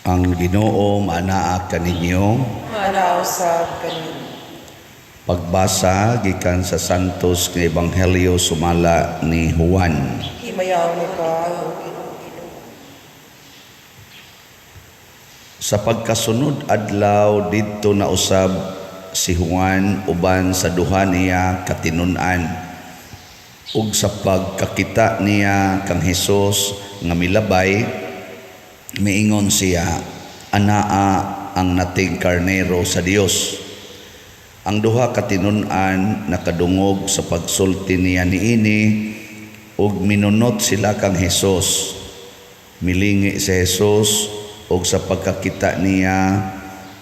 Ang Ginoo manaa kaninyo. Manausab kaninyo. Pagbasa gikan sa Santos nga Ebanghelyo sumala ni Juan. Himayaw ni ka. Sa pagkasunod adlaw didto na usab si Juan uban sa duha niya katinun-an. Ug sa pagkakita niya kang Hesus nga milabay, miingon siya, anaa ang nating karnero sa Dios. Ang duha katinun-an nakadungog sa pagsulti niya niini ug minunot sila kang Hesus. Milingi si Hesus ug sa pagkakita niya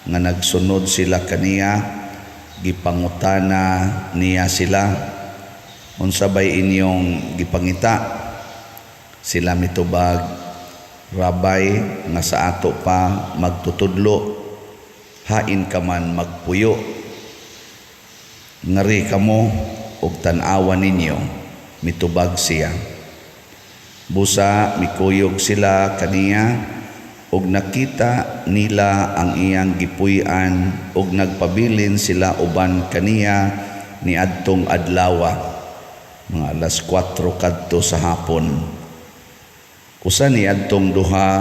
nga nagsunod sila kaniya, gipangutana niya sila, unsabay inyong gipangita? Sila mitubag, Rabay, nga sa ato pa magtutudlo, hain ka man magpuyo. Ngari kamo ug tan-awan ninyo, mitubag siya. Busa mikuyog sila kaniya ug nakita nila ang iyang gipuy-an ug nagpabilin sila uban kaniya niadtong adlaw, mga alas 4 kadto sa hapon. Usa niadtong duha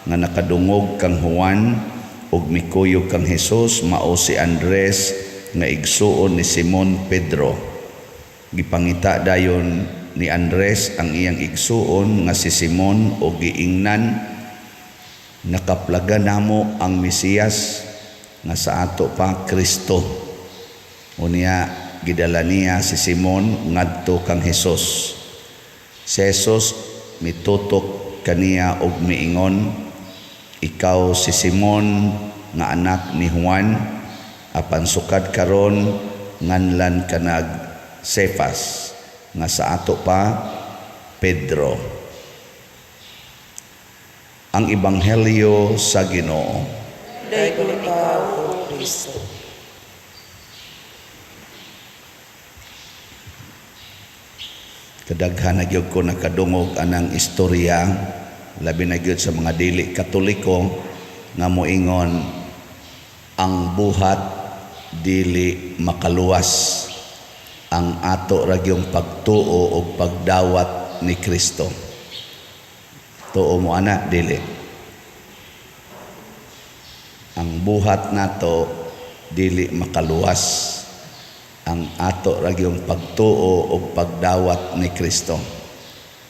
nga nakadungog kang Juan ug mikuyog kang Hesus mao si Andres nga igsuon ni Simon Pedro. Gipangita dayon ni Andres ang iyang igsuon nga si Simon ug giingnan, nakaplaga namo ang Mesiyas nga sa ato pa Kristo. Unya gidala niya si Simon ngadto kang Hesus. Si Hesus mitutok kaniya og miingon, ikaw si Simon nga anak ni Juan, apan sukad karon nganlan kanag Cefas, nga sa ato pa Pedro. Ang Ebanghelyo sa Ginoo. Dayon ikaw, O Kristo. Kadaghan na gyud ko nakadungog anang istorya, labi na gyud sa mga dili Katoliko nga moingon ang buhat dili makaluwas, ang ato ra gyung pagtuo o pagdawat ni Kristo. Tuo mo ana dili. Ang buhat nato dili makaluwas, ang ato ra gyung pagtuo o pagdawat ni Kristo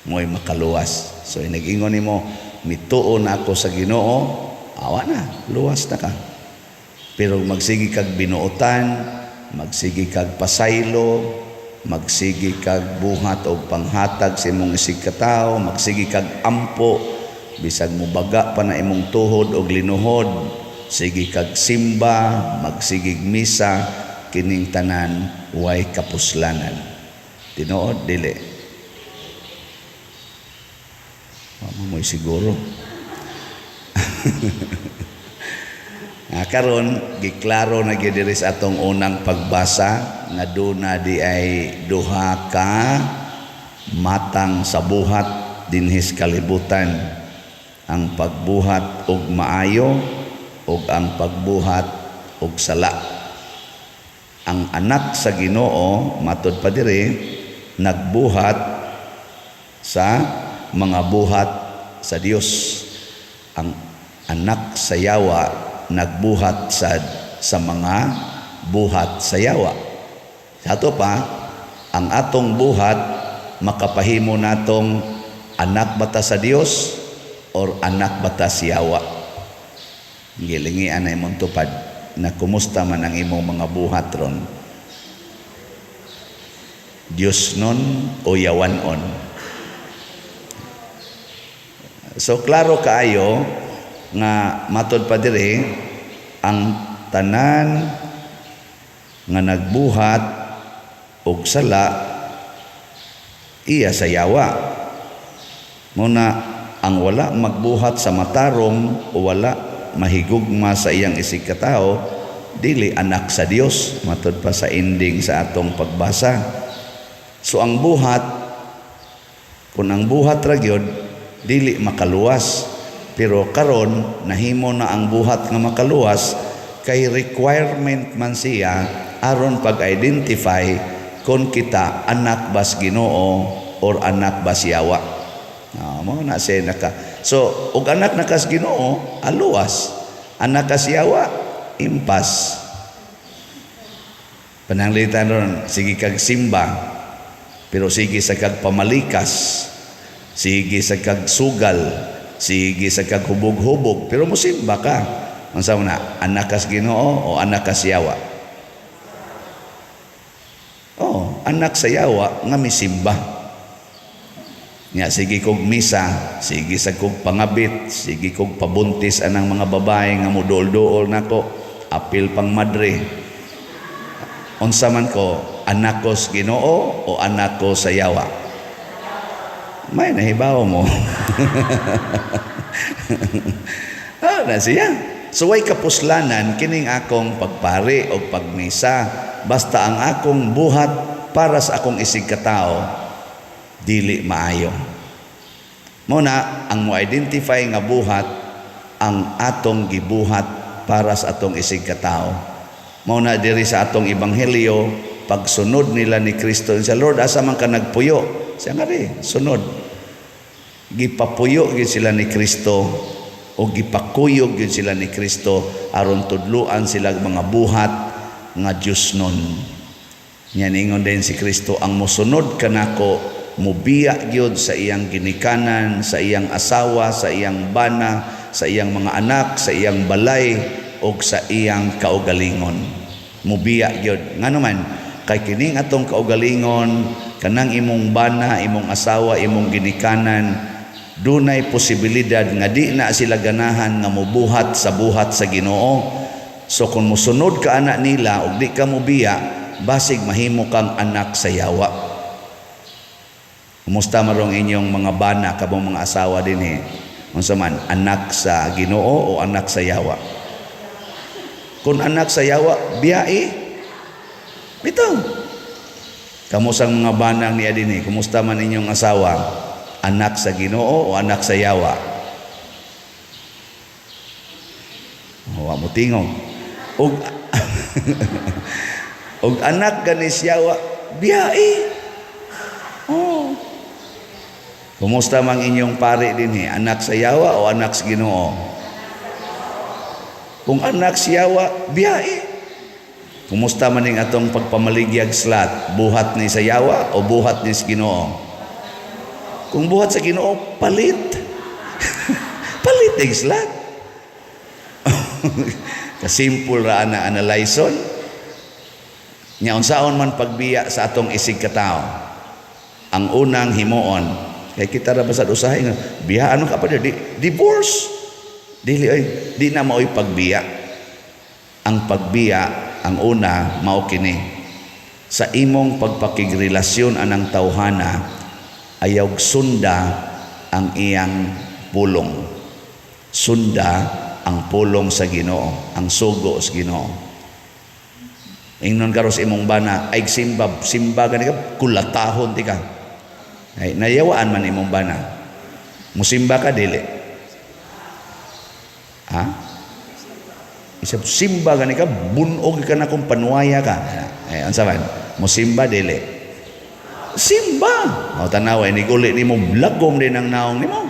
mo'y makaluwas. So nag-ingon nimo, mituo na ako sa Ginoo, awa na, luwas na ka. Pero magsigi kag binuotan, magsigi kag pasaylo, magsigi kag buhat o panghatag sa imong isig katao, magsigi kag ampo, bisag mo baga pa na imong tuhod o linuhod, sige kag simba, magsigig misa, kining tanan way kapuslanan. Tinuod dili. Mamoy siguro. Karon giklaro na gyud diri sa atong unang pagbasa nga duna di ay duha ka matang sa buhat dinhis kalibutan, ang pagbuhat og maayo ug ang pagbuhat og sala. Ang anak sa Ginoo matud pa diri nagbuhat sa mga buhat sa Dios. Ang anak sa yawa nagbuhat sa mga buhat sa yawa. Sa ato pa, ang atong buhat makapahimo natong anak bata sa Dios or anak bata sa yawa. Gilingi anay mong tupad na kumusta man ang imong mga buhat ron. Dios nun o yawanon. So klaro kaayo nga matod pa diri ang tanan nga nagbuhat og sala iya sa yawa. Muna ang wala magbuhat sa matarong o wala mahigugma sa iyang isig katao, dili anak sa Dios, matod pa sa ending sa atong pagbasa. So ang buhat, kung ang buhat ra gyud dili makaluwas, Pero karon nahimo na ang buhat nga makaluwas kay requirement man siya aron pag-identify kung kita anak bas Ginoo or anak bas yawa. Mao na siya naka. So, og anak nakas Ginoo, aluwas. Anak kas yawa, impas. Pananglitan ron, sige kag simba, pero sige sa kag pamalikas, sige sa kag sugal, sige sa kag hubog-hubog, pero musimba ka. Unsa na, anak kas Ginoo o anak kas yawa? Oh, anak sa yawa nga misimba. Nya sige kog misa, sige sa kog pangabit, sige kog pabuntis anang mga babae nga mudol-duol nako, apil pang madre. Unsa man ko, anak ko sa Ginoo o anak ko sa yawa? May nahibaw mo. Na siya. So way kapuslanan kining akong pagpari o pagmisa, basta ang akong buhat para sa akong isig katao dili maayo. Muna ang mo-identify nga buhat ang atong gibuhat para sa atong isig katao. Muna diri sa atong ebanghelyo, pagsunod nila ni Kristo sa Lord, asa man ka nagpuyo? Siya nga rin, sunod. Gipapuyo gyud sila ni Kristo o gipakuyog gyud sila ni Kristo aron tudluan sila mga buhat nga Dios nun. Nya ningon din si Kristo, ang mosunod kanako mubiya gyud sa iyang ginikanan, sa iyang asawa, sa iyang bana, sa iyang mga anak, sa iyang balay o sa iyang kaugalingon. Mubiya gyud. Ngano man kay kining atong kaugalingon, kanang imong bana, imong asawa, imong ginikanan, dunay posibilidad nga di na sila ganahan nga mobuhat sa buhat sa Ginoo. So kung musunod ka anak nila ug di ka mubiya, basig mahimo kang anak sa yawa. Kumusta marong inyong mga bana kabong mga asawa din unsa man, anak sa Ginoo o anak sa yawa? Kung anak sa yawa, biyai. Bitaw. Kamusang mga banang niya din kumusta man inyong asawa? Anak sa Ginoo o anak sa yawa? Wa mo tingog. Og anak ganis yawa, biyai. Oh. Kumusta mang inyong pare din anak sa yawa o anak sa Ginoo? Kung anak sa yawa, biyai. Kumusta man ning atong pagpamaligyag slat? Buhat ni sa yawa o buhat ni sa Ginoo? Kung buhat sa Ginoo, palit. Palit ng slat. Kasimple ra ana analyson. Nya unsaon man pagbiya sa atong isig katao? Ang unang himuon, kay kita ra basad usahay nga biyaan ka pa divorce. Dili di na mao'y pagbiya. Ang pagbiya, ang una mao kini. Sa imong pagpakigrelasyon anang tawhana, ayaw sunda ang iyang pulong. Sunda ang pulong sa Ginoo, ang sugo sa Ginoo. Ingnon karos imong bana ay simba gani ka kulatahon ti ka. Ay nayawaan man imong bana. Musimba ka dili. Ha? Isip simba gani ka bunog ka na kung panuwaya ka. Ay unsa man? Musimba dili. Simba. Mao tanaw ni guli nimo lagom din ang naong nimo.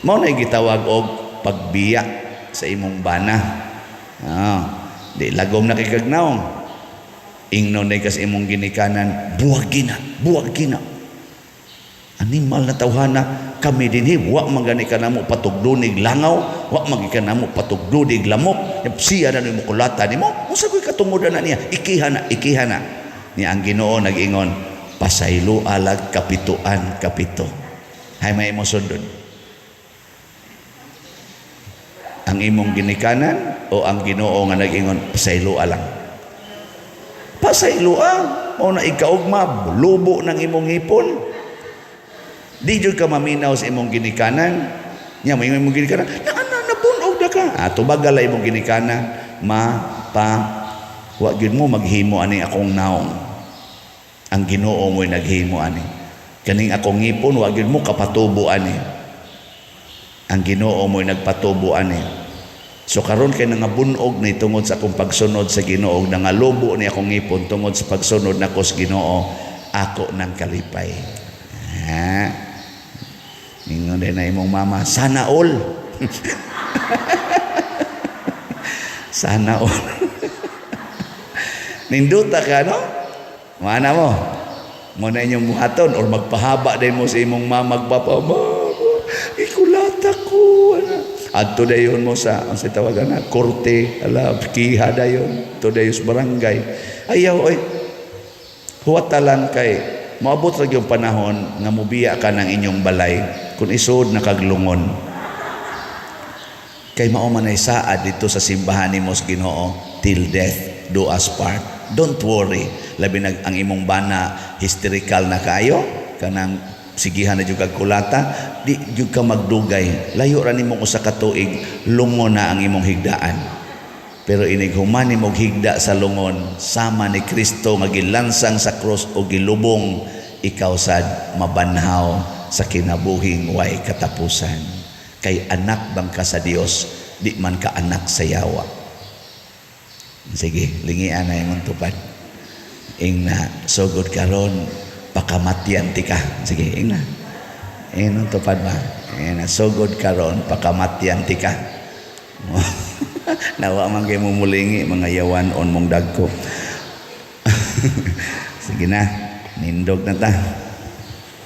Mao na gitawag og pagbiya sa imong bana. Di lagom na kay kagnaong. Ingnon na kas imong ginikanan, buwag gina. Animal na tawhana, kami din wa magani ka namo patugdunig langaw, wa magi ka namo patugdunig lamok. Siya na nimo kulata nimo. Unsa koy katungodan na niya? Ikihana. Ni ang Ginoo nag-ingon, pasaylo alag kapituan kapito. Hay may mo sundon. Ang imong ginikanan o ang Ginoo nga nag-ingon pasaylo alang. Pasaylo mao na ikaugma lubo ng imong hipon. Di jud ka maminaw sa imong ginikanan. Nya mo imong ginikanan, nabunog da ka. Tubagal imong ginikanan, wa gyud mo maghimo ani akong naong. Ang Ginoo mo'y naghimo ani. Kaning akong ngipon wa gyud mo kapatubo ani. Ang Ginoo mo'y nagpatubo ani. So karon kay nangabunog ni tungod sa akong pagsunod sa Ginoo, nangalubo ni akong ngipon tungod sa pagsunod nako sa Ginoo, ako nang kalipay. Ha? Ningon din na imong mama, sana all. Sana all. Ninduta ka, no? Mana mo? Mo na inyong buhaton or magpahaba din mo sa imong mama, magpapa, mama, ikulata ko. Adto dayon mo sa, ang sa tawagan na, korte, kiha dayon, to dayon sa barangay. Ayaw, oy, huwatalan kay, maabot ra yung panahon nga mubiya ka ng inyong balay kung isod na kaglungon. Kay mao man ay saad dito sa simbahan ni Mos Ginoo, till death do us part. Don't worry, labi ang imong bana hysterical na kayo, kanang sigihan na jud kag kulata, di jud ka magdugay. Layo ra nimo usa ka tuig, lungon na ang imong higdaan. Pero inig human nimong higda sa lungon, sama ni Kristo nga gilansang sa krus o gilubong, ikaw sad mabanhaw sa kinabuhing way katapusan. Kay anak bang ka sa Dios, di man ka anak sa yawa. Sige, lingian na yung tupad. Ing na, so good karon, pakamatyan ti ka. Sige, ing na. Ing na tupad ba? Ing na, so good karon, pakamatyan ti ka. Nawa man kayo mumulingi, mga yawan on mong dagko. Sige na, nindog na ta.